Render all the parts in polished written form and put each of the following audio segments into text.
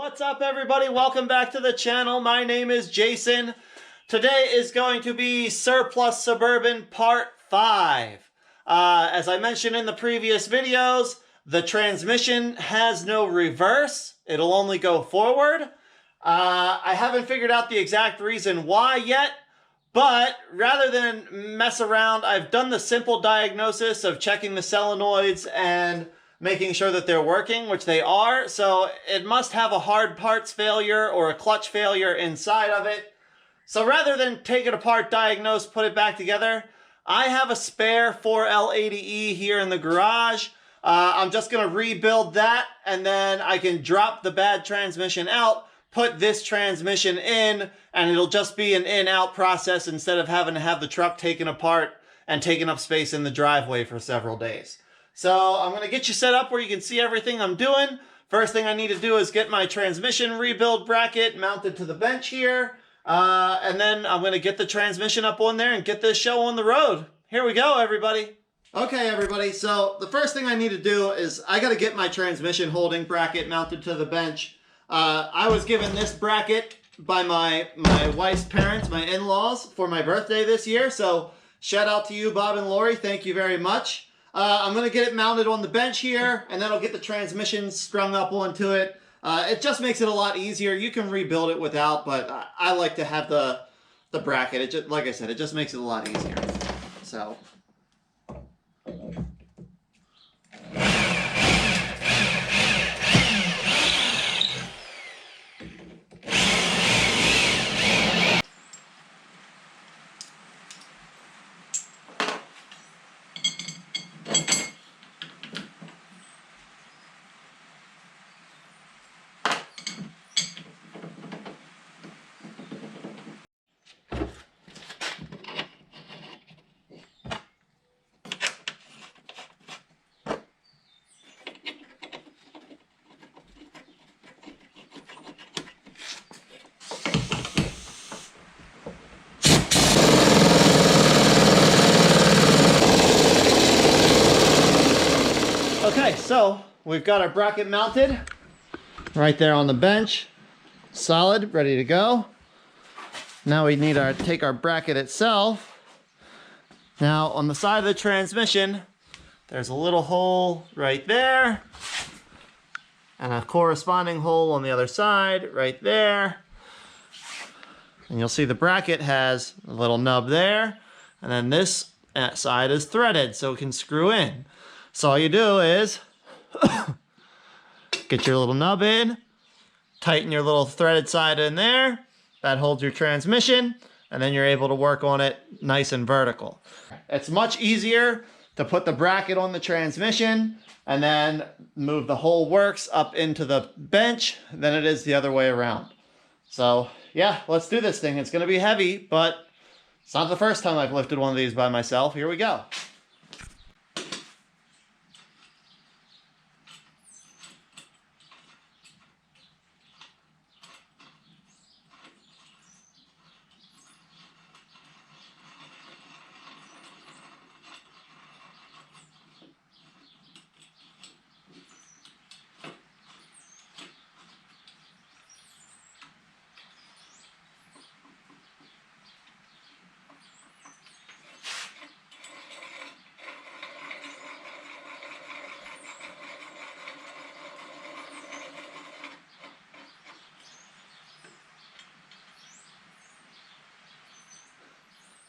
What's up, everybody? Welcome back to the channel. My name is Jason. Today is going to be Surplus Suburban Part 5. As I mentioned in the previous videos, the transmission has no reverse. It'll only go forward. I haven't figured out the exact reason why yet, but rather than mess around, I've done the simple diagnosis of checking the solenoids and making sure that they're working, which they are. So it must have a hard parts failure or a clutch failure inside of it. So rather than take it apart, diagnose, put it back together, I have a spare 4L80E here in the garage. I'm just going to rebuild that, and then I can drop the bad transmission out, put this transmission in, and it'll just be an in-out process instead of having to have the truck taken apart and taking up space in the driveway for several days. So I'm going to get you set up where you can see everything I'm doing. First thing I need to do is get my transmission rebuild bracket mounted to the bench here. And then I'm going to get the transmission up on there and get this show on the road. Here we go, everybody. Okay, everybody. So the first thing I need to do is I got to get my transmission holding bracket mounted to the bench. I was given this bracket by my wife's parents, my in-laws, for my birthday this year. So shout out to you, Bob and Lori. Thank you very much. I'm going to get it mounted on the bench here, and then I'll get the transmission strung up onto it. It just makes it a lot easier. You can rebuild it without, but I like to have the bracket. It just, like I said, it just makes it a lot easier. So. Okay, so we've got our bracket mounted right there on the bench, solid, ready to go. Now we need to take our bracket itself. Now on the side of the transmission, there's a little hole right there and a corresponding hole on the other side right there. And you'll see the bracket has a little nub there, and then this side is threaded so it can screw in. So all you do is get your little nub in, tighten your little threaded side in there. That holds your transmission, and then you're able to work on it nice and vertical. It's much easier to put the bracket on the transmission and then move the whole works up into the bench than it is the other way around. So yeah, let's do this thing. It's going to be heavy, but it's not the first time I've lifted one of these by myself. Here we go.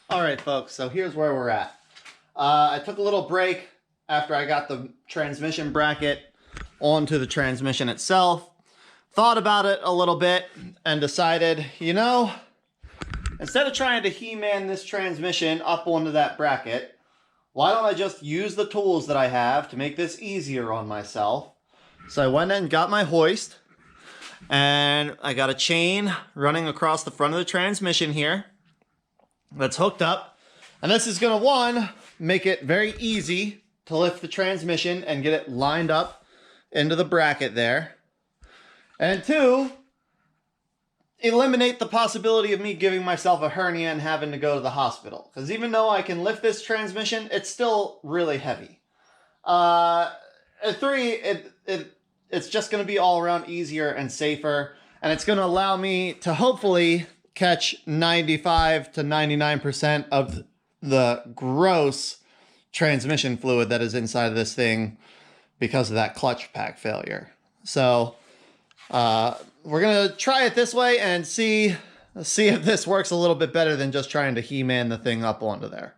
All right, folks, so here's where we're at. I took a little break after I got the transmission bracket onto the transmission itself. Thought about it a little bit and decided, you know, instead of trying to He-Man this transmission up onto that bracket, why don't I just use the tools that I have to make this easier on myself? So I went and got my hoist, and I got a chain running across the front of the transmission here that's hooked up, and this is going to, make it very easy to lift the transmission and get it lined up into the bracket there, and 2, eliminate the possibility of me giving myself a hernia and having to go to the hospital, because even though I can lift this transmission, it's still really heavy. 3, it's just going to be all around easier and safer. And it's going to allow me to hopefully catch 95 to 99% of the gross transmission fluid that is inside of this thing because of that clutch pack failure. So we're going to try it this way and see if this works a little bit better than just trying to He-Man the thing up onto there.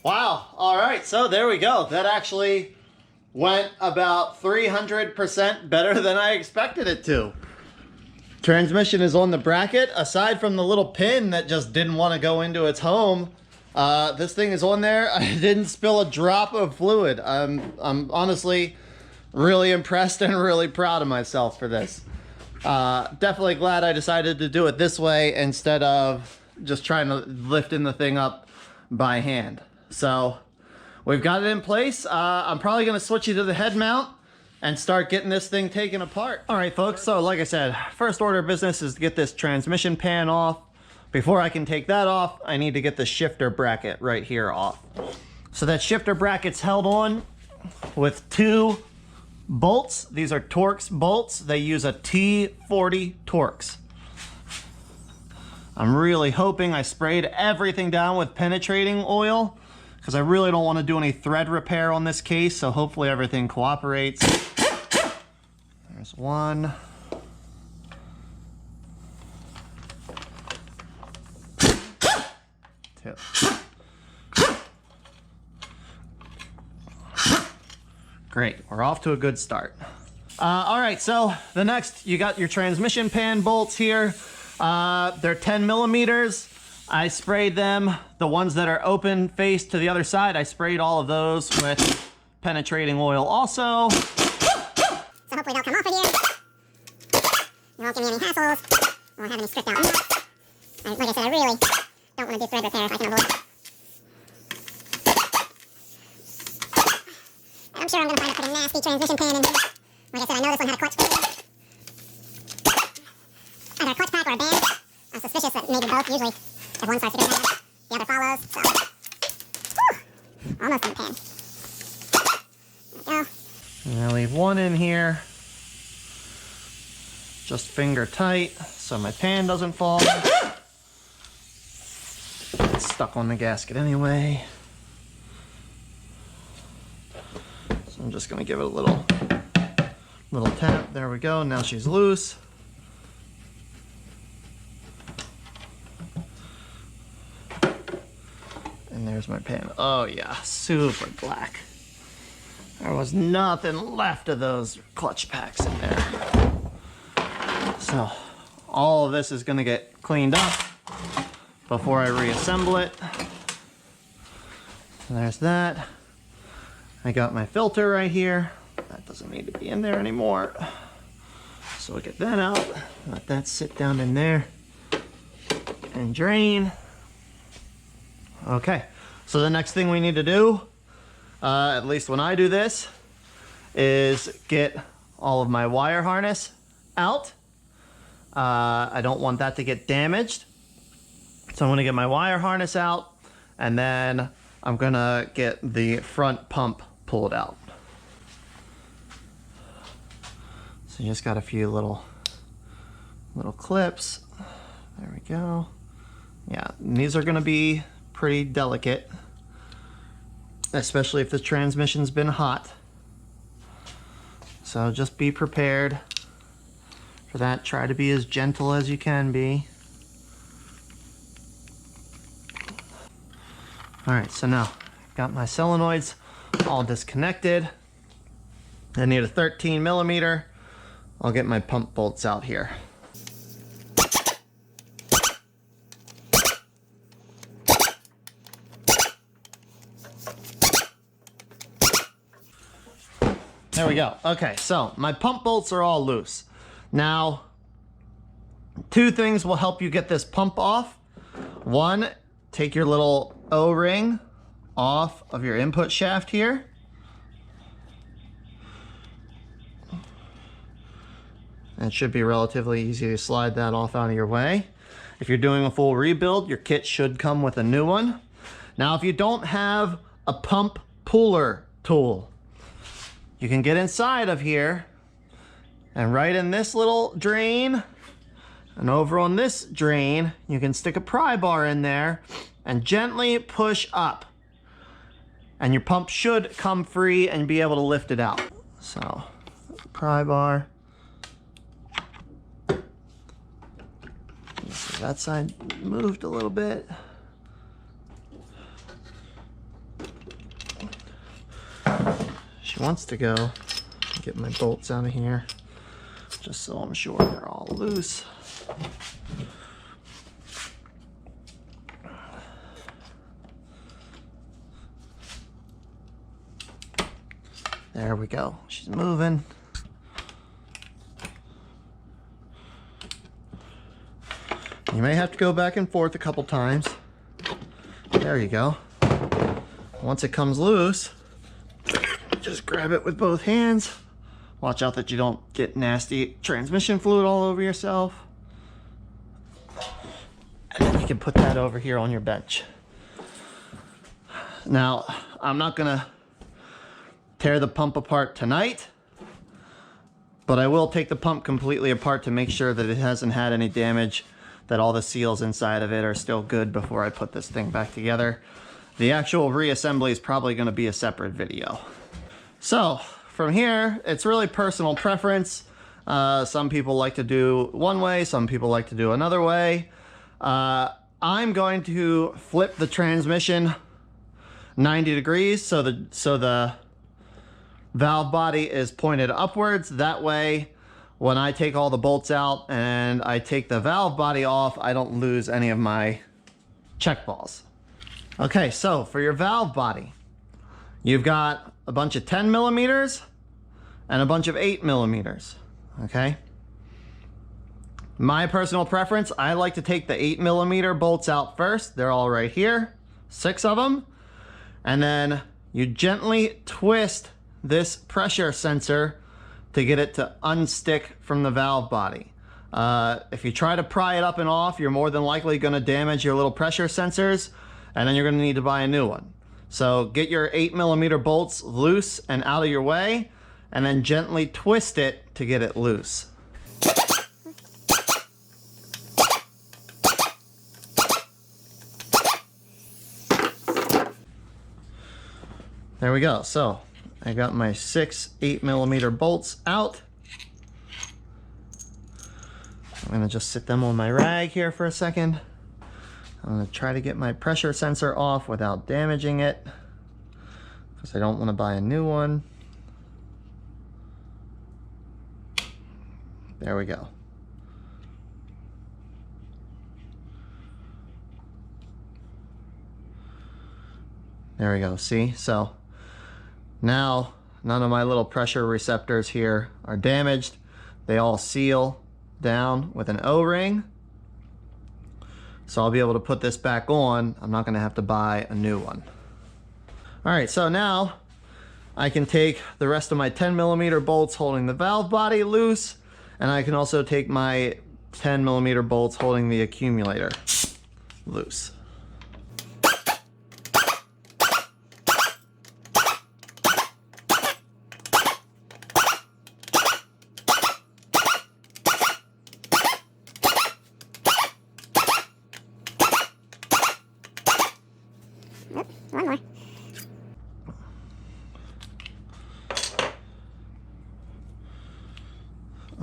Wow, all right, so there we go. That actually went about 300% better than I expected it to. Transmission is on the bracket. Aside from the little pin that just didn't want to go into its home, this thing is on there. I didn't spill a drop of fluid. I'm honestly really impressed and really proud of myself for this. Definitely glad I decided to do it this way instead of just trying to lifting the thing up by hand. So we've got it in place. I'm probably going to switch you to the head mount and start getting this thing taken apart. All right, folks. So like I said, first order of business is to get this transmission pan off. Before I can take that off, I need to get the shifter bracket right here off. So that shifter bracket's held on with 2 bolts. These are Torx bolts. They use a T40 Torx. I'm really hoping I sprayed everything down with penetrating oil because I really don't want to do any thread repair on this case, so hopefully everything cooperates. There's 1. 2. Great, we're off to a good start. All right, so the next, you got your transmission pan bolts here. They're 10 millimeters. I sprayed them, the ones that are open face to the other side, I sprayed all of those with penetrating oil also. So hopefully they'll come off of here. It won't give me any hassles. I won't have any stripped out nuts. Like I said, I really don't want to do thread repair if I can avoid it. I'm sure I'm going to find a pretty nasty transmission pan in here. Like I said, I know this one had a clutch pack. Either a clutch pack or a band. I'm suspicious that maybe both. Usually, if one starts to go bad, the other follows. So, whew, almost in the pan. There we go. And I leave one in here, just finger tight, so my pan doesn't fall. It's stuck on the gasket anyway. So I'm just gonna give it a little tap. There we go. Now she's loose. And there's my pan. Oh yeah, super black. There was nothing left of those clutch packs in there. So all of this is gonna get cleaned up before I reassemble it. So there's that. I got my filter right here. That doesn't need to be in there anymore. So we'll get that out. Let that sit down in there and drain. Okay, so the next thing we need to do, at least when I do this, is get all of my wire harness out. I don't want that to get damaged. So I'm gonna get my wire harness out, and then I'm gonna get the front pump pulled out. So you just got a few little clips. There we go. Yeah, and these are gonna be pretty delicate. especially if the transmission's been hot. So just be prepared for that. Try to be as gentle as you can be. All right, so now got my solenoids all disconnected. I need a 13 millimeter. I'll get my pump bolts out here. There we go. Okay, so my pump bolts are all loose. Now, two things will help you get this pump off. One, take your little O-ring off of your input shaft here. It should be relatively easy to slide that off out of your way. If you're doing a full rebuild, your kit should come with a new one. Now, if you don't have a pump puller tool, you can get inside of here and right in this little drain and over on this drain, you can stick a pry bar in there and gently push up. And your pump should come free and be able to lift it out. So, pry bar. That side moved a little bit. She wants to go. Get my bolts out of here, just so I'm sure they're all loose. There we go. She's moving. You may have to go back and forth a couple times. There you go. Once it comes loose, just grab it with both hands. Watch out that you don't get nasty transmission fluid all over yourself. And then you can put that over here on your bench. Now, I'm not gonna tear the pump apart tonight, but I will take the pump completely apart to make sure that it hasn't had any damage, that all the seals inside of it are still good before I put this thing back together. The actual reassembly is probably gonna be a separate video. So from here, it's really personal preference. Some people like to do one way, some people like to do another way. I'm going to flip the transmission 90 degrees so the valve body is pointed upwards. That way, when I take all the bolts out and I take the valve body off, I don't lose any of my check balls. Okay, so for your valve body, you've got a bunch of 10 millimeters and a bunch of 8 millimeters, okay? My personal preference, I like to take the 8 millimeter bolts out first. They're all right here, 6 of them. And then you gently twist this pressure sensor to get it to unstick from the valve body. If you try to pry it up and off, you're more than likely gonna damage your little pressure sensors, and then you're gonna need to buy a new one. So get your 8 millimeter bolts loose and out of your way, and then gently twist it to get it loose. There we go. So I got my 6 8 millimeter bolts out. I'm gonna just sit them on my rag here for a second. I'm gonna try to get my pressure sensor off without damaging it, because I don't want to buy a new one. There we go. There we go, see? So now none of my little pressure receptors here are damaged. They all seal down with an O-ring. So I'll be able to put this back on. I'm not gonna have to buy a new one. All right, so now I can take the rest of my 10 millimeter bolts holding the valve body loose, and I can also take my 10 millimeter bolts holding the accumulator loose.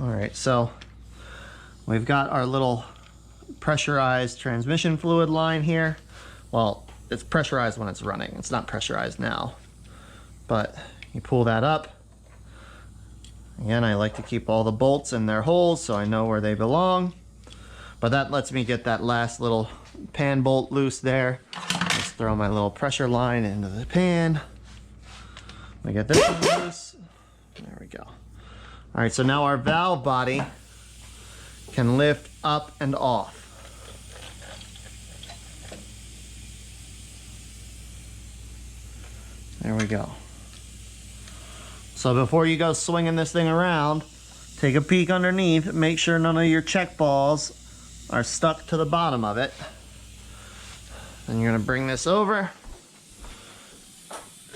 All right, so we've got our little pressurized transmission fluid line here. Well, it's pressurized when it's running. It's not pressurized now. But you pull that up. Again, I like to keep all the bolts in their holes so I know where they belong. But that lets me get that last little pan bolt loose there. Just throw my little pressure line into the pan. I get this one loose. There we go. All right, so now our valve body can lift up and off. There we go. So before you go swinging this thing around, take a peek underneath, make sure none of your check balls are stuck to the bottom of it. Then you're gonna bring this over.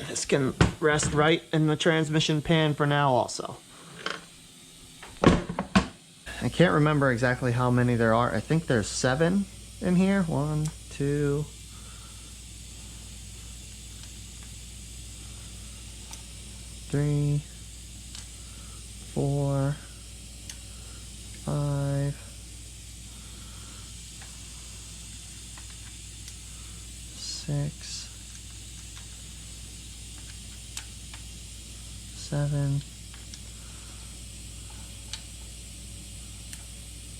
This can rest right in the transmission pan for now also. I can't remember exactly how many there are. I think there's 7 in here. 1, 2, 3, 4, 5, 6, 7,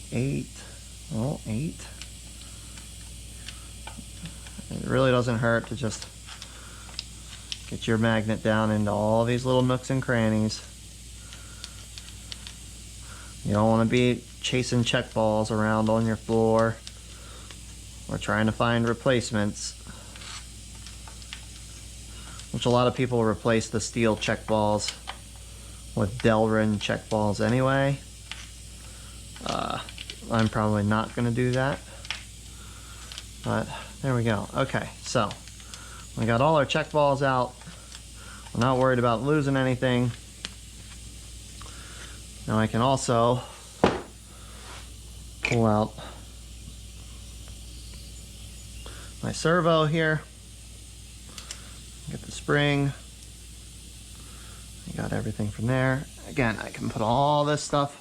8. Oh, 8. It really doesn't hurt to just get your magnet down into all these little nooks and crannies. You don't want to be chasing check balls around on your floor or trying to find replacements, which a lot of people replace the steel check balls with Delrin check balls anyway. I'm probably not going to do that, but there we go. Okay, so we got all our check balls out. We're not worried about losing anything. Now I can also pull out my servo here. Get the spring. I got everything from there. Again, I can put all this stuff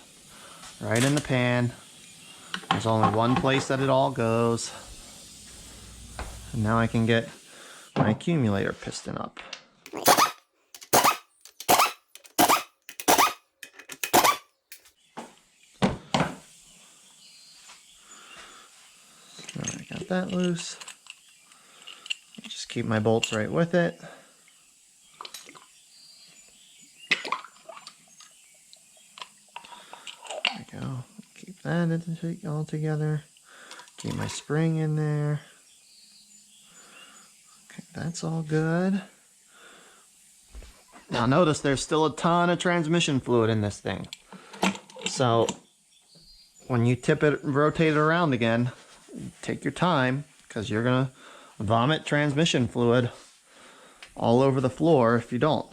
right in the pan. There's only one place that it all goes. And now I can get my accumulator piston up. So I got that loose. Just keep my bolts right with it. There we go. Keep that all together. Keep my spring in there. Okay, that's all good. Now notice there's still a ton of transmission fluid in this thing. So when you tip it, rotate it around again, take your time, because you're gonna vomit transmission fluid all over the floor if you don't.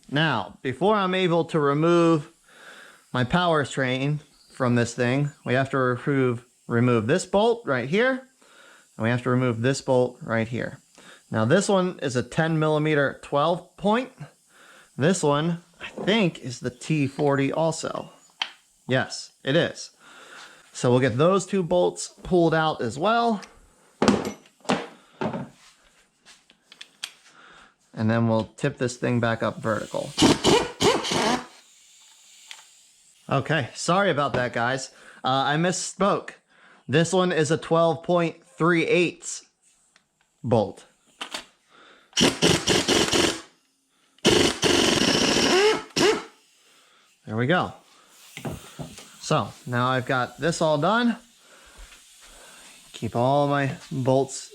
Now, before I'm able to remove my power train from this thing, we have to remove this bolt right here, and we have to remove this bolt right here. Now this one is a 10mm 12 point. This one, I think, is the T40 also. Yes, it is. So we'll get those 2 bolts pulled out as well. And then we'll tip this thing back up vertical. Okay, sorry about that, guys. I misspoke. This one is a 12.3/8 bolt. There we go. So now I've got this all done. Keep all my bolts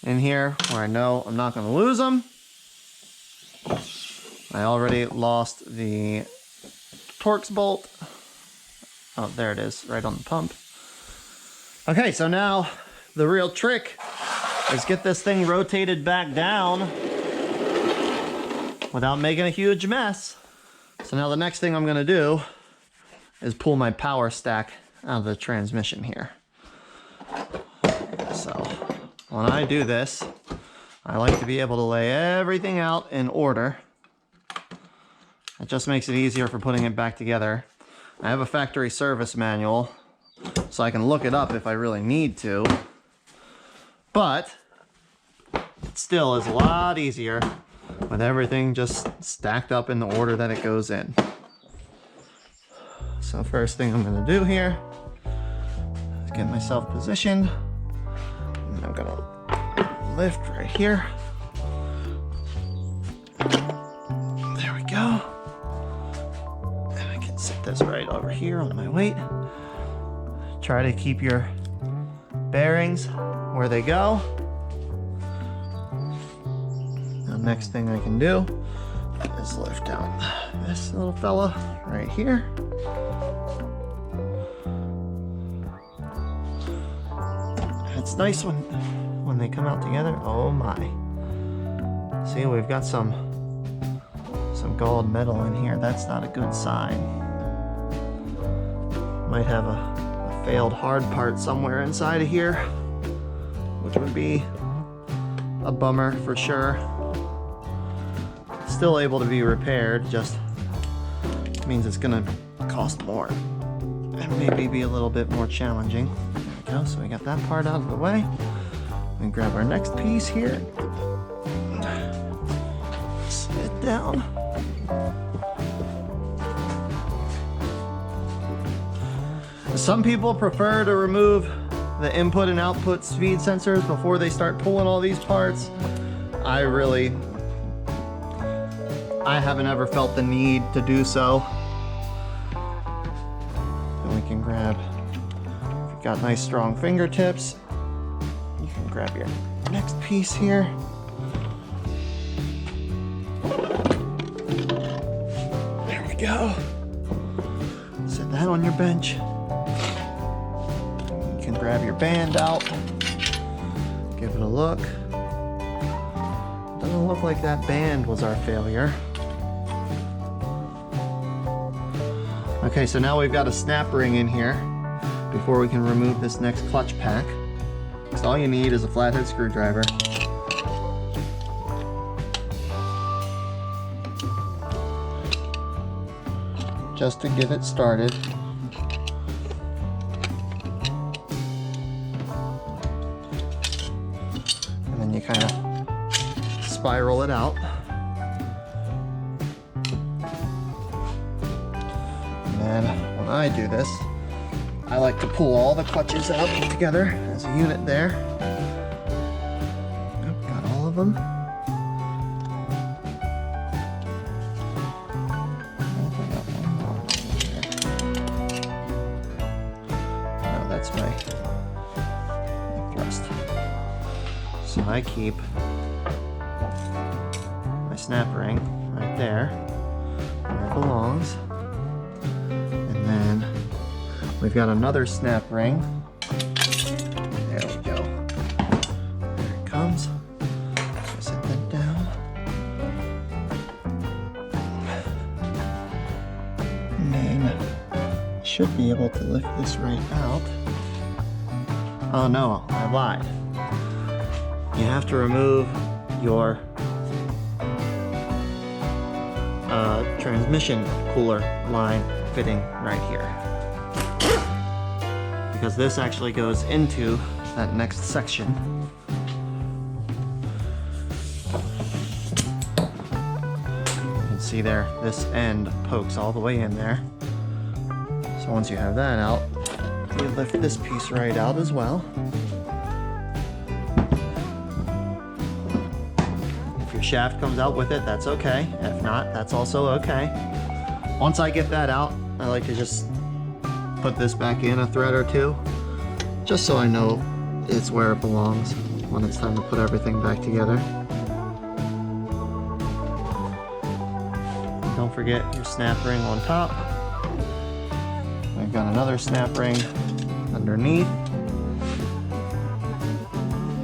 in here where I know I'm not going to lose them. I already lost the Torx bolt. Oh, there it is, right on the pump. Okay, so now the real trick is get this thing rotated back down without making a huge mess. So now the next thing I'm going to do is pull my power stack out of the transmission here. So when I do this, I like to be able to lay everything out in order. It just makes it easier for putting it back together. I have a factory service manual, so I can look it up if I really need to. But it still is a lot easier with everything just stacked up in the order that it goes in. So first thing I'm gonna do here is get myself positioned. And I'm gonna lift right here. There we go. And I can set this right over here on my weight. Try to keep your bearings where they go. Now next thing I can do is lift down this little fella right here. It's nice when they come out together. Oh my. See, we've got some gold metal in here. That's not a good sign. Might have a failed hard part somewhere inside of here, which would be a bummer for sure. Still able to be repaired, just means it's gonna cost more and maybe be a little bit more challenging. There we go, so we got that part out of the way. We grab our next piece here. Sit down. Some people prefer to remove the input and output speed sensors before they start pulling all these parts. I haven't ever felt the need to do so. And we can grab, if you've got nice strong fingertips, you can grab your next piece here. There we go. Set that on your bench. You can grab your band out, give it a look. Doesn't look like that band was our failure. Okay, so now we've got a snap ring in here before we can remove this next clutch pack. So all you need is a flathead screwdriver. Just to get it started. And then you kind of spiral it out. And when I do this, I like to pull all the clutches out together as a unit there. Yep, got all of them. No, that's my thrust. So I keep my snap ring right there, where it belongs. And then we've got another snap ring. There we go. There it comes. So set that down. And then should be able to lift this right out. Oh no, I lied. You have to remove your transmission cooler line fitting right here, because this actually goes into that next section. You can see there, this end pokes all the way in there. So once you have that out, you lift this piece right out as well. If your shaft comes out with it, that's okay. If not, that's also okay. Once I get that out, I like to just put this back in a thread or two, just so I know it's where it belongs when it's time to put everything back together. Don't forget your snap ring on top. I've got another snap ring underneath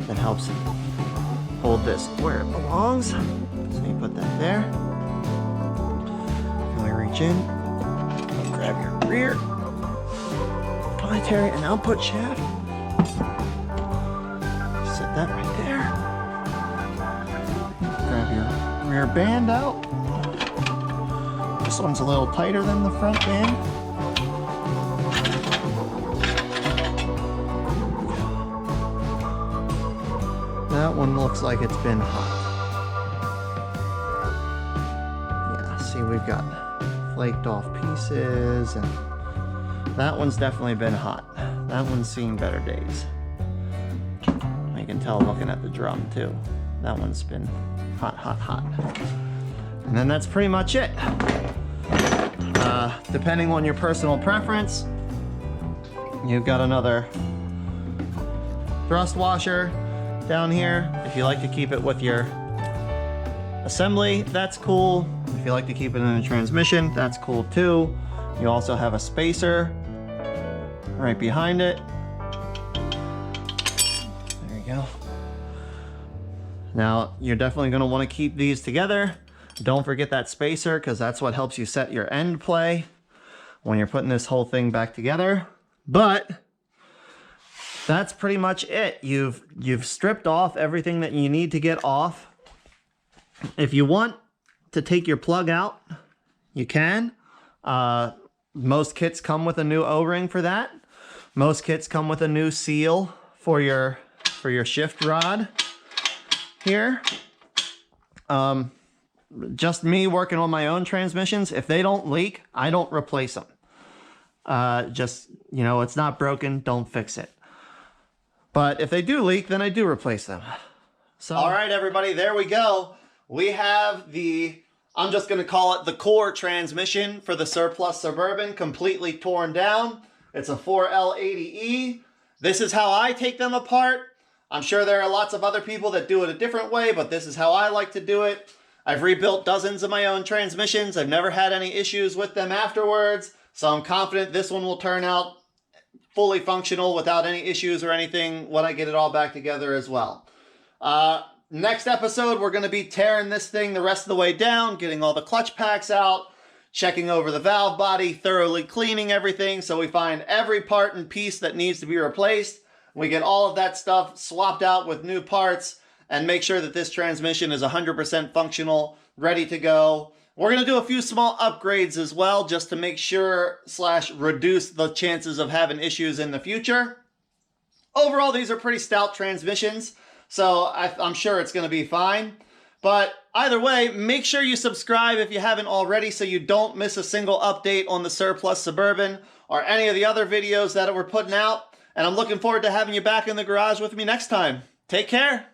that helps hold this where it belongs. So you put that there. And we reach in, grab your rear planetary and output shaft. Set that right there. Grab your rear band out. This one's a little tighter than the front band. that one looks like it's been hot. Yeah, see, we've got flaked off pieces, and that one's definitely been hot. That one's seen better days. You can tell looking at the drum too. That one's been hot, hot, hot. And then that's pretty much it. Depending on your personal preference, you've got another thrust washer down here. If you like to keep it with your assembly, that's cool. If you like to keep it in a transmission, that's cool too. You also have a spacer right behind it. There you go. Now, you're definitely going to want to keep these together. Don't forget that spacer, because that's what helps you set your end play when you're putting this whole thing back together. But that's pretty much it. You've stripped off everything that you need to get off. If you want to take your plug out, you can. Most kits come with a new O-ring for that. Most kits come with a new seal for your shift rod here. Just me working on my own transmissions, if they don't leak, I don't replace them. Just, you know, it's not broken, don't fix it. But if they do leak, then I do replace them. So, all right, everybody, there we go. We have the, I'm just going to call it the core transmission for the Surplus Suburban, completely torn down. It's a 4L80E. This is how I take them apart. I'm sure there are lots of other people that do it a different way, but this is how I like to do it. I've rebuilt dozens of my own transmissions. I've never had any issues with them afterwards, so I'm confident this one will turn out fully functional without any issues or anything when I get it all back together as well. Next episode, we're going to be tearing this thing the rest of the way down, getting all the clutch packs out, checking over the valve body, thoroughly cleaning everything so we find every part and piece that needs to be replaced. We get all of that stuff swapped out with new parts and make sure that this transmission is 100% functional, ready to go. We're going to do a few small upgrades as well, just to make sure / reduce the chances of having issues in the future. Overall, these are pretty stout transmissions, so I'm sure it's going to be fine. But either way, make sure you subscribe if you haven't already so you don't miss a single update on the Surplus Suburban or any of the other videos that we're putting out. And I'm looking forward to having you back in the garage with me next time. Take care.